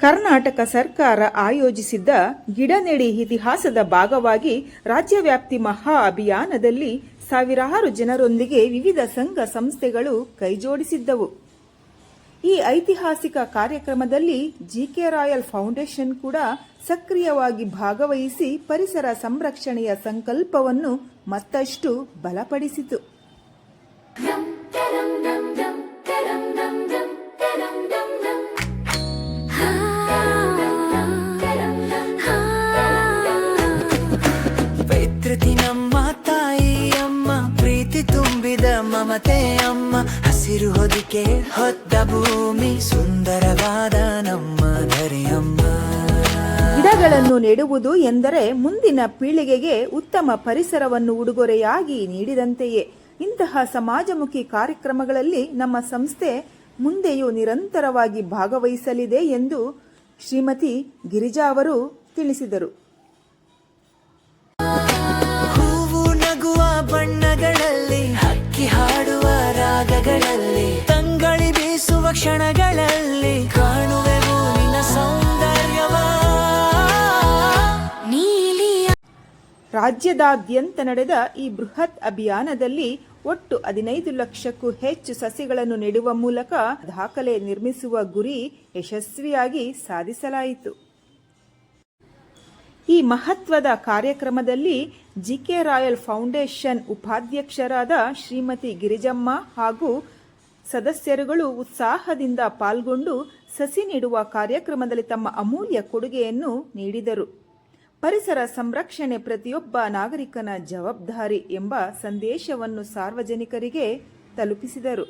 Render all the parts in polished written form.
ಕರ್ನಾಟಕ ಸರ್ಕಾರ ಆಯೋಜಿಸಿದ್ದ ಗಿಡ ನೆಡಿ ಇತಿಹಾಸದ ಭಾಗವಾಗಿ ರಾಜ್ಯವ್ಯಾಪ್ತಿ ಮಹಾ ಅಭಿಯಾನದಲ್ಲಿ ಸಾವಿರಾರು ಜನರೊಂದಿಗೆ ವಿವಿಧ ಸಂಘ ಸಂಸ್ಥೆಗಳು ಕೈಜೋಡಿಸಿದ್ದವು. ಈ ಐತಿಹಾಸಿಕ ಕಾರ್ಯಕ್ರಮದಲ್ಲಿ ಜಿಕೆ ರಾಯಲ್ ಫೌಂಡೇಶನ್ ಕೂಡ ಸಕ್ರಿಯವಾಗಿ ಭಾಗವಹಿಸಿ ಪರಿಸರ ಸಂರಕ್ಷಣೆಯ ಸಂಕಲ್ಪವನ್ನು ಮತ್ತಷ್ಟು ಬಲಪಡಿಸಿತು. ಪ್ರಕೃತಿ ನಮ್ಮ ತಾಯಿ ಅಮ್ಮ, ಪ್ರೀತಿ ತುಂಬಿದ ಮಮತೆ ಅಮ್ಮ, ಹಸಿರು ಹೊದಿಕೆ ಹೊತ್ತ ಭೂಮಿ, ಸುಂದರವಾದ ನಮ್ಮ ಧರೆಯಮ್ಮ. ಗಿಡಗಳನ್ನು ನೆಡುವುದು ಎಂದರೆ ಮುಂದಿನ ಪೀಳಿಗೆಗೆ ಉತ್ತಮ ಪರಿಸರವನ್ನು ಉಡುಗೊರೆಯಾಗಿ ನೀಡಿದಂತೆಯೇ. ಇಂತಹ ಸಮಾಜಮುಖಿ ಕಾರ್ಯಕ್ರಮಗಳಲ್ಲಿ ನಮ್ಮ ಸಂಸ್ಥೆ ಮುಂದೆಯೂ ನಿರಂತರವಾಗಿ ಭಾಗವಹಿಸಲಿದೆ ಎಂದು ಶ್ರೀಮತಿ ಗಿರಿಜಾ ಅವರು ತಿಳಿಸಿದರು. ಹೂವು ನಗುವ ಬಣ್ಣಗಳಲ್ಲಿ, ಹಕ್ಕಿ ಹಾಡುವ ರಾಗಗಳಲ್ಲಿ, ತಂಗಳಿ ಬೀಸುವ ಕ್ಷಣಗಳಲ್ಲಿ ಕಾಣುವೆವು ನಿನ್ನ ಸೌಂದರ್ಯವ. ರಾಜ್ಯದಾದ್ಯಂತ ನಡೆದ ಈ ಬೃಹತ್ ಅಭಿಯಾನದಲ್ಲಿ ಒಟ್ಟು 15 ಲಕ್ಷಕ್ಕೂ ಹೆಚ್ಚು ಸಸಿಗಳನ್ನು ನೆಡುವ ಮೂಲಕ ದಾಖಲೆ ನಿರ್ಮಿಸುವ ಗುರಿ ಯಶಸ್ವಿಯಾಗಿ ಸಾಧಿಸಲಾಯಿತು. ಈ ಮಹತ್ವದ ಕಾರ್ಯಕ್ರಮದಲ್ಲಿ ಜಿಕೆ ರಾಯಲ್ ಫೌಂಡೇಶನ್ ಉಪಾಧ್ಯಕ್ಷರಾದ ಶ್ರೀಮತಿ ಗಿರಿಜಮ್ಮ ಹಾಗೂ ಸದಸ್ಯರುಗಳು ಉತ್ಸಾಹದಿಂದ ಪಾಲ್ಗೊಂಡು ಸಸಿ ನೆಡುವ ಕಾರ್ಯಕ್ರಮದಲ್ಲಿ ತಮ್ಮ ಅಮೂಲ್ಯ ಕೊಡುಗೆಯನ್ನು ನೀಡಿದರು. ಪರಿಸರ ಸಂರಕ್ಷಣೆ ಪ್ರತಿಯೊಬ್ಬ ನಾಗರಿಕನ ಜವಾಬ್ದಾರಿ ಎಂಬ ಸಂದೇಶವನ್ನು ಸಾರ್ವಜನಿಕರಿಗೆ ತಲುಪಿಸಿದರು.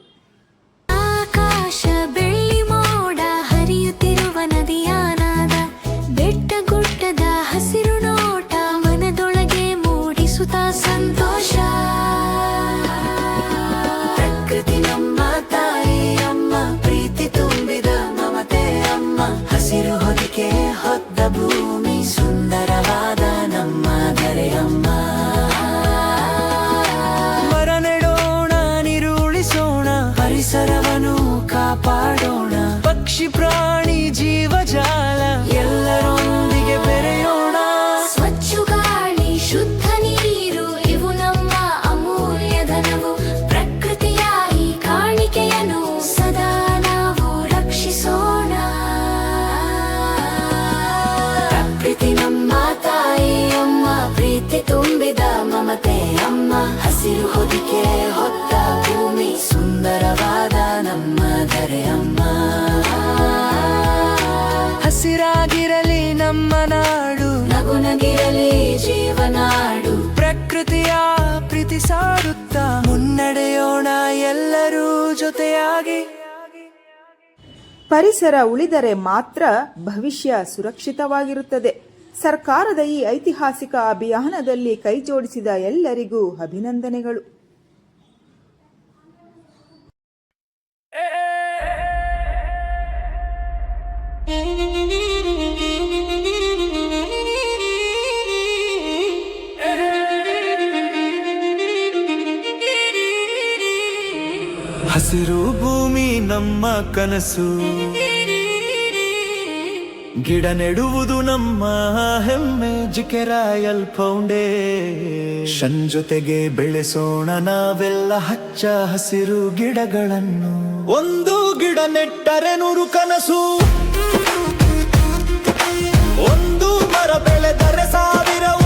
ಆಕಾಶ ಬೆಳ್ಳಿ ಮೋಡ ಹರಿಯುತ್ತಿರುವ ನದಿಯಾನಾದ, ಬೆಟ್ಟ ಗುಡ್ಡದ ಹಸಿರು ನೋಟ ಮನದೊಳಗೆ ಮೂಡಿಸುತ್ತ ಸಂತೋಷ. ಪ್ರಕೃತಿ ನಮ್ಮ ತಾಯಿ ಅಮ್ಮ, ಪ್ರೀತಿ ತುಂಬಿದ ಮಮತೆ ಅಮ್ಮ, ಹಸಿರು ಹೊದಿಕೆ ಹೊತ್ತ ಭೂಮಿ, ಸುಂದರವಾದ ನಮ್ಮ ಧರೆಯಮ್ಮ. ಮರ ನೆಡೋಣ, ನೀರು ಉಳಿಸೋಣ, ಪರಿಸರವನ್ನು ಕಾಪಾಡೋಣ, ಪಕ್ಷಿ ಪ್ರಾಣಿ ಜೀವಜಾಲ ಎಲ್ಲರೊಂದಿಗೆ ಬೆರೆಯೋಣ. ಸ್ವಚ್ಛ ಗಾಳಿ, ಶುದ್ಧ ನೀರು ಇವು ನಮ್ಮ ಅಮೂಲ್ಯ ಧನವು. ಪ್ರಕೃತಿಯ ಈ ಕಾಣಿಕೆಯನ್ನು ಸದಾ ನಾವು ರಕ್ಷಿಸೋಣ. ಪ್ರಕೃತಿ ನಮ್ಮ ತಾಯಿ ಅಮ್ಮ, ಪ್ರೀತಿ ತುಂಬಿದ ಮಮತೆ ಅಮ್ಮ, ಹಸಿರು ಹೊದಿಕೆ ಹೊತ್ತ ಭೂಮಿ, ಸುಂದರವಾದ ನಮ್ಮ ಧರೆಯಮ್ಮ. ಹಸಿರಾಗಿರಲಿ ನಮ್ಮ ನಾಡು, ನಗುನಗಿರಲಿ ಜೀವನಾಡು, ಪ್ರಕೃತಿಯ ಪ್ರೀತಿ ಸಾರುತ್ತಾ ಮುನ್ನಡೆಯೋಣ ಎಲ್ಲರೂ ಜೊತೆಯಾಗಿ. ಪರಿಸರ ಉಳಿದರೆ ಮಾತ್ರ ಭವಿಷ್ಯ ಸುರಕ್ಷಿತವಾಗಿರುತ್ತದೆ. ಸರ್ಕಾರದ ಈ ಐತಿಹಾಸಿಕ ಅಭಿಯಾನದಲ್ಲಿ ಕೈಜೋಡಿಸಿದ ಎಲ್ಲರಿಗೂ ಅಭಿನಂದನೆಗಳು. ಹಸಿರು ಭೂಮಿ ನಮ್ಮ ಕನಸು, ಗಿಡ ನೆಡುವುದು ನಮ್ಮ ಹೆಮ್ಮೆ. ಜಿಕೆ ರಾಯಲ್ ಫೌಂಡೇಶನ್ ಜೊತೆಗೆ ಬೆಳೆಸೋಣ ನಾವೆಲ್ಲ ಹಚ್ಚ ಹಸಿರು ಗಿಡಗಳನ್ನು. ಒಂದು ಗಿಡ ನೆಟ್ಟರೆ 100 ಕನಸು, ಒಂದು ಮರ ಬೆಳೆದರೆ 1000